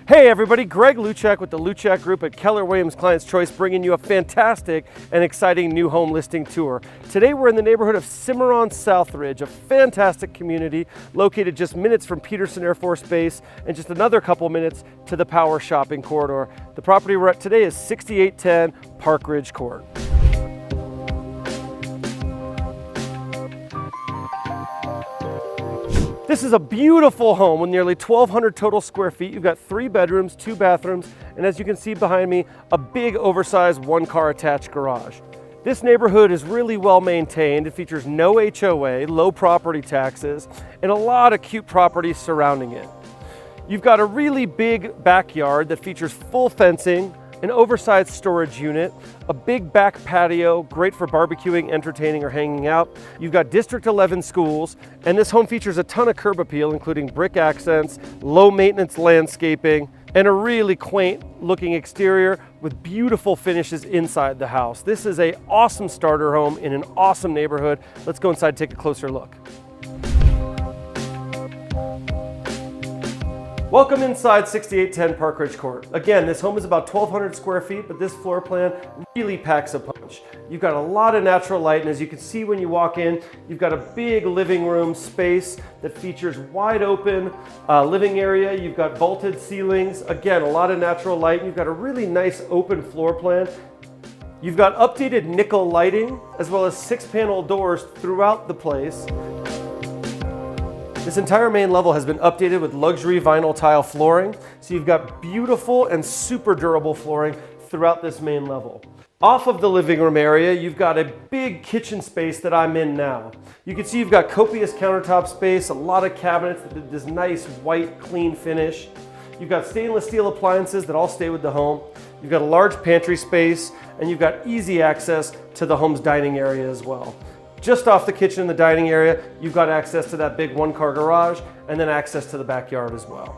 Hey everybody, Greg Luchak with the Luchak Group at Keller Williams Clients Choice, bringing you a fantastic and exciting new home listing tour. Today we're in the neighborhood of Cimarron Southridge, a fantastic community located just minutes from Peterson Air Force Base and just another couple minutes to the Power Shopping Corridor. The property we're at today is 6810 Parkridge Court. This is a beautiful home with nearly 1,200 total square feet. You've got 3 bedrooms, 2 bathrooms, and as you can see behind me, a big oversized 1-car attached garage. This neighborhood is really well maintained. It features no HOA, low property taxes, and a lot of cute properties surrounding it. You've got a really big backyard that features full fencing, an oversized storage unit, a big back patio, great for barbecuing, entertaining, or hanging out. You've got District 11 schools, and this home features a ton of curb appeal, including brick accents, low maintenance landscaping, and a really quaint looking exterior with beautiful finishes inside the house. This is an awesome starter home in an awesome neighborhood. Let's go inside and take a closer look. Welcome inside 6810 Parkridge Court. Again, this home is about 1,200 square feet, but this floor plan really packs a punch. You've got a lot of natural light, and as you can see when you walk in, you've got a big living room space that features wide open living area. You've got vaulted ceilings. Again, a lot of natural light. You've got a really nice open floor plan. You've got updated nickel lighting, as well as 6-panel doors throughout the place. This entire main level has been updated with luxury vinyl tile flooring, so you've got beautiful and super durable flooring throughout this main level. Off of the living room area, you've got a big kitchen space that I'm in now. You can see you've got copious countertop space, a lot of cabinets with this nice white, clean finish. You've got stainless steel appliances that all stay with the home. You've got a large pantry space, and you've got easy access to the home's dining area as well. Just off the kitchen and the dining area, you've got access to that big 1-car garage and then access to the backyard as well.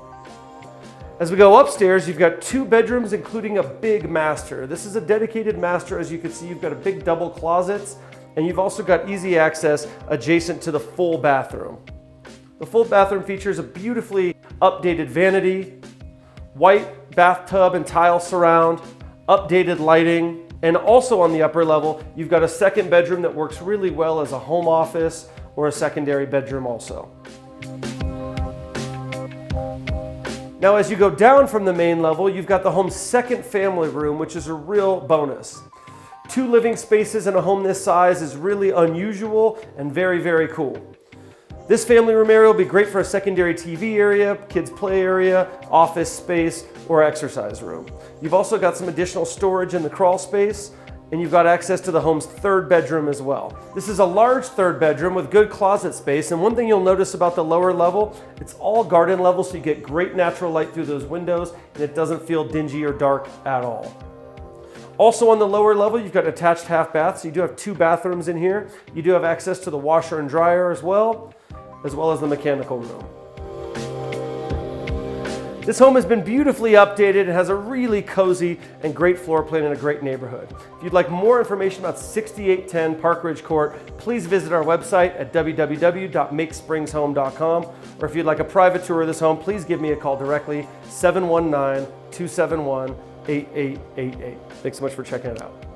As we go upstairs, you've got 2 bedrooms, including a big master. This is a dedicated master. As you can see, you've got a big double closets, and you've also got easy access adjacent to the full bathroom. The full bathroom features a beautifully updated vanity, white bathtub and tile surround, updated lighting, and also on the upper level, you've got a 2nd bedroom that works really well as a home office or a secondary bedroom also. Now, as you go down from the main level, you've got the home's 2nd family room, which is a real bonus. 2 living spaces in a home this size is really unusual and very, very cool. This family room area will be great for a secondary TV area, kids play area, office space, or exercise room. You've also got some additional storage in the crawl space, and you've got access to the home's 3rd bedroom as well. This is a large 3rd bedroom with good closet space, and one thing you'll notice about the lower level, it's all garden level, so you get great natural light through those windows, and it doesn't feel dingy or dark at all. Also on the lower level, you've got attached half baths, so you do have 2 bathrooms in here. You do have access to the washer and dryer as well as the mechanical room. This home has been beautifully updated and has a really cozy and great floor plan in a great neighborhood. If you'd like more information about 6810 Parkridge Court, please visit our website at www.makespringshome.com, or if you'd like a private tour of this home, please give me a call directly, 719-271-8888. Thanks so much for checking it out.